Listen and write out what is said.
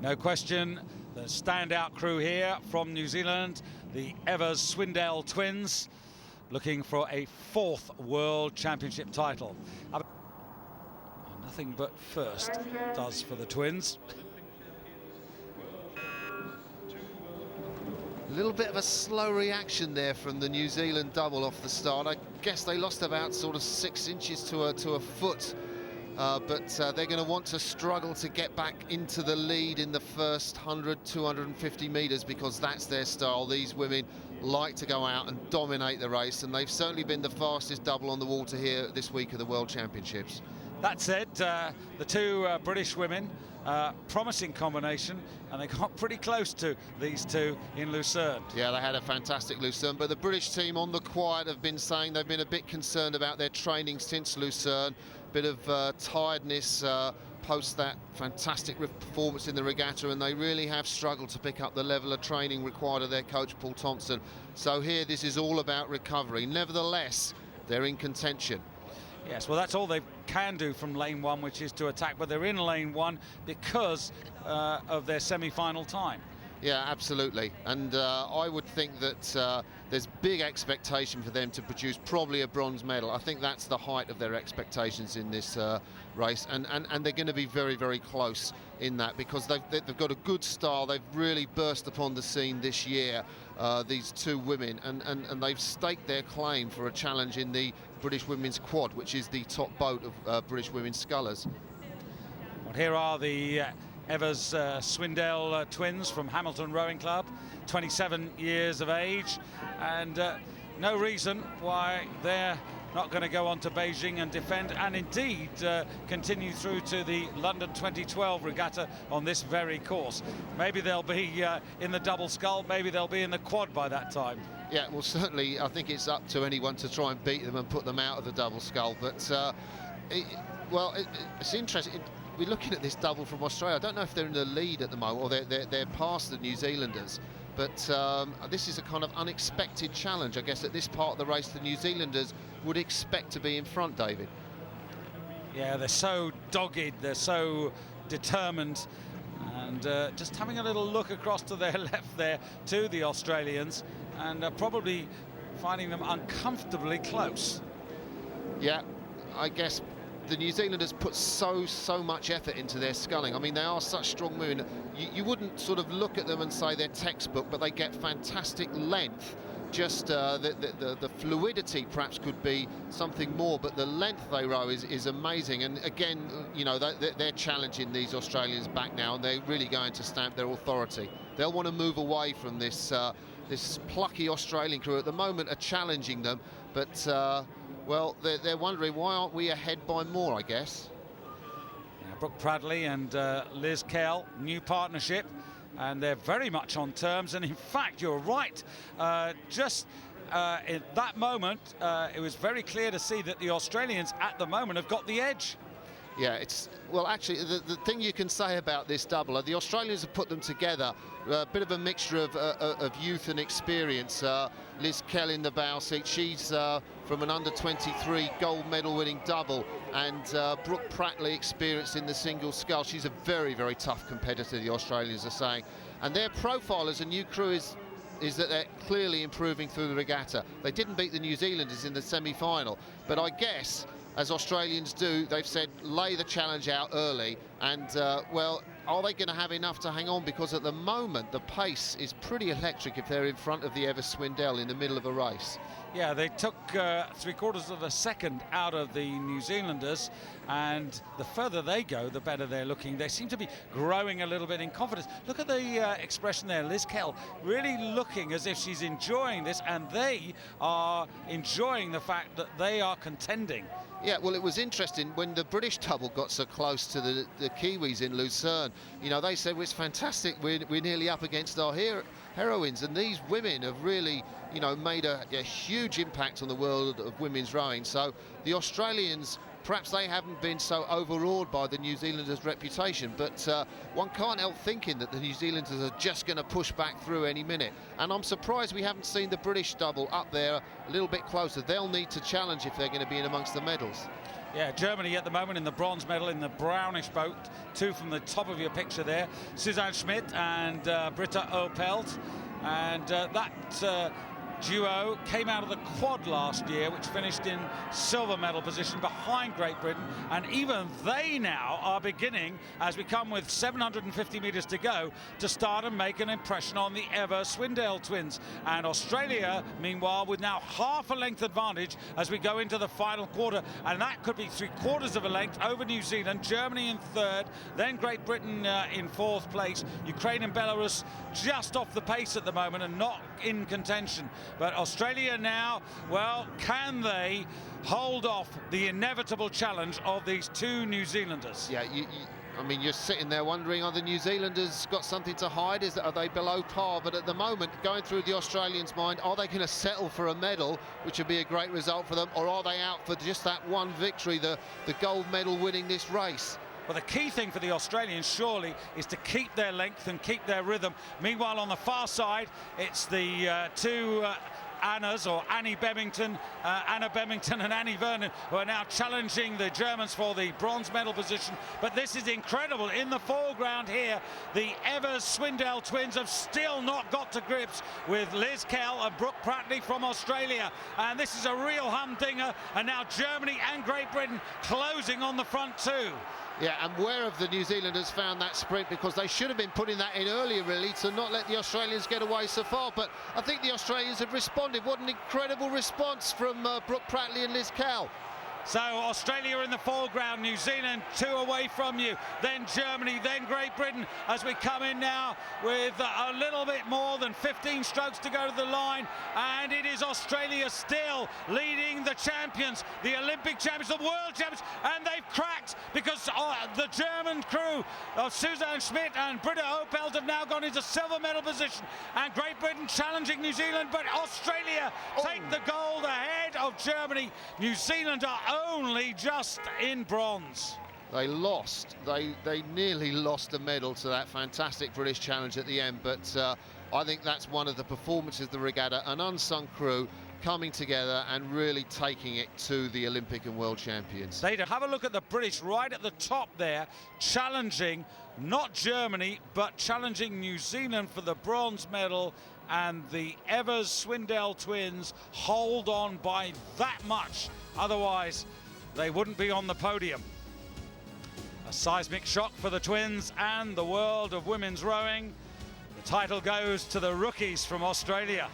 No question, the standout crew here from New Zealand, the Evers-Swindell twins, looking for a 4th World Championship title. Nothing but first does for the twins. A little bit of a slow reaction there from the New Zealand double off the start. I guess they lost about sort of 6 inches to a foot. But they're going to want to struggle to get back into the lead in the first 100, 250 metres, because that's their style. These women like to go out and dominate the race, and they've certainly been the fastest double on the water here this week of the World Championships. That said, the two British women, promising combination, and they got pretty close to these two in Lucerne. Yeah, they had a fantastic Lucerne, but the British team on the quiet have been saying they've been a bit concerned about their training since Lucerne. Bit of tiredness post that fantastic performance in the regatta, and they really have struggled to pick up the level of training required of their coach Paul Thompson. So here this is all about recovery. Nevertheless, they're in contention. Yes, well, that's all they can do from lane 1, which is to attack, but they're in lane 1 because of their semi-final time. Yeah, absolutely, and I would think that there's big expectation for them to produce probably a bronze medal. I think that's the height of their expectations in this race, and they're going to be very, very close in that, because they've got a good style. They've really burst upon the scene this year, these two women, and they've staked their claim for a challenge in the British women's quad, which is the top boat of British women's scullers. Well, here are the Evers-Swindell twins from Hamilton Rowing Club, 27 years of age, and no reason why they're not going to go on to Beijing and defend, and indeed continue through to the London 2012 regatta on this very course. Maybe they'll be in the double scull, maybe they'll be in the quad by that time. Yeah, well, certainly I think it's up to anyone to try and beat them and put them out of the double scull, but it's interesting. We're looking at this double from Australia. I don't know if they're in the lead at the moment, or they're past the New Zealanders, but this is a kind of unexpected challenge. I guess at this part of the race the New Zealanders would expect to be in front, David. Yeah, they're so dogged, they're so determined, and just having a little look across to their left there to the Australians, and probably finding them uncomfortably close. Yeah, I guess the New Zealanders put so much effort into their sculling. I mean, they are such strong women. You wouldn't sort of look at them and say they're textbook, but they get fantastic length. Just the fluidity perhaps could be something more, but the length they row is amazing. And again, you know, they're challenging these Australians back now, and they're really going to stamp their authority. They'll want to move away from this this plucky Australian crew. At the moment are challenging them, but well, they're wondering why aren't we ahead by more, I guess. Yeah, Brooke Bradley and Liz Kell, new partnership, and they're very much on terms. And in fact, you're right, just in that moment, it was very clear to see that the Australians at the moment have got the edge. Yeah, well, actually, the thing you can say about this double, the Australians have put them together, a bit of a mixture of youth and experience. Liz Kell in the bow seat, she's from an under-23 gold medal winning double, and Brooke Bradley experienced in the single scull. She's a very, very tough competitor, the Australians are saying. And their profile as a new crew is that they're clearly improving through the regatta. They didn't beat the New Zealanders in the semi-final, but I guess, as Australians do, they've said lay the challenge out early, and well, are they going to have enough to hang on? Because at the moment the pace is pretty electric if they're in front of the Evers-Swindell in the middle of a race. Yeah, they took 3/4 of a second out of the New Zealanders, and the further they go, the better they're looking. They seem to be growing a little bit in confidence. Look at the expression there, Liz Kell, really looking as if she's enjoying this, and they are enjoying the fact that they are contending. Yeah, well, it was interesting when the British double got so close to the Kiwis in Lucerne. You know, they said, well, it's fantastic, we're nearly up against our heroines, and these women have really, you know, made a huge impact on the world of women's rowing. So the Australians, perhaps they haven't been so overawed by the New Zealanders' reputation, but one can't help thinking that the New Zealanders are just going to push back through any minute. And I'm surprised we haven't seen the British double up there a little bit closer. They'll need to challenge if they're going to be in amongst the medals. Yeah, Germany at the moment in the bronze medal in the brownish boat. Two from the top of your picture there, Susanne Schmidt and Britta Opelt. And that duo came out of the quad last year, which finished in silver medal position behind Great Britain, and even they now are beginning, as we come with 750 metres to go, to start and make an impression on the evers-swindell twins. And Australia, meanwhile, with now half a length advantage as we go into the final quarter, and that could be 3/4 of a length over New Zealand, Germany in third, then Great Britain in fourth place, Ukraine and Belarus just off the pace at the moment and not in contention. But Australia now, well, can they hold off the inevitable challenge of these two New Zealanders? Yeah, I mean, you're sitting there wondering, are the New Zealanders got something to hide? Are they below par? But at the moment, going through the Australians' mind, are they going to settle for a medal, which would be a great result for them, or are they out for just that one victory, the gold medal winning this race? Well, the key thing for the Australians, surely, is to keep their length and keep their rhythm. Meanwhile, on the far side, it's the two Annas, or Anna Bennington and Annie Vernon, who are now challenging the Germans for the bronze medal position. But this is incredible. In the foreground here, the evers-swindell twins have still not got to grips with Liz Kell and Brooke Pratley from Australia. And this is a real humdinger. And now Germany and Great Britain closing on the front too. Yeah, and where have the New Zealanders found that sprint? Because they should have been putting that in earlier, really, to not let the Australians get away so far. But I think the Australians have responded. What an incredible response from Brooke Pratley and Liz Kell. So Australia in the foreground, New Zealand 2 away from you, then Germany, then Great Britain, as we come in now with a little bit more than 15 strokes to go to the line, and it is Australia still leading the champions, the Olympic champions, the world champions, and they've cracked because the German crew of Susanne Schmidt and Britta Opelt have now gone into silver medal position, and Great Britain challenging New Zealand, but Australia take the gold ahead of Germany. New Zealand are only just in bronze. They lost. They nearly lost the medal to that fantastic British challenge at the end, but I think that's one of the performances of the regatta, an unsung crew coming together and really taking it to the Olympic and world champions. They have a look at the British right at the top there, challenging not Germany, but challenging New Zealand for the bronze medal, and the evers-swindell twins hold on by that much. Otherwise, they wouldn't be on the podium. A seismic shock for the twins and the world of women's rowing. The title goes to the rookies from Australia.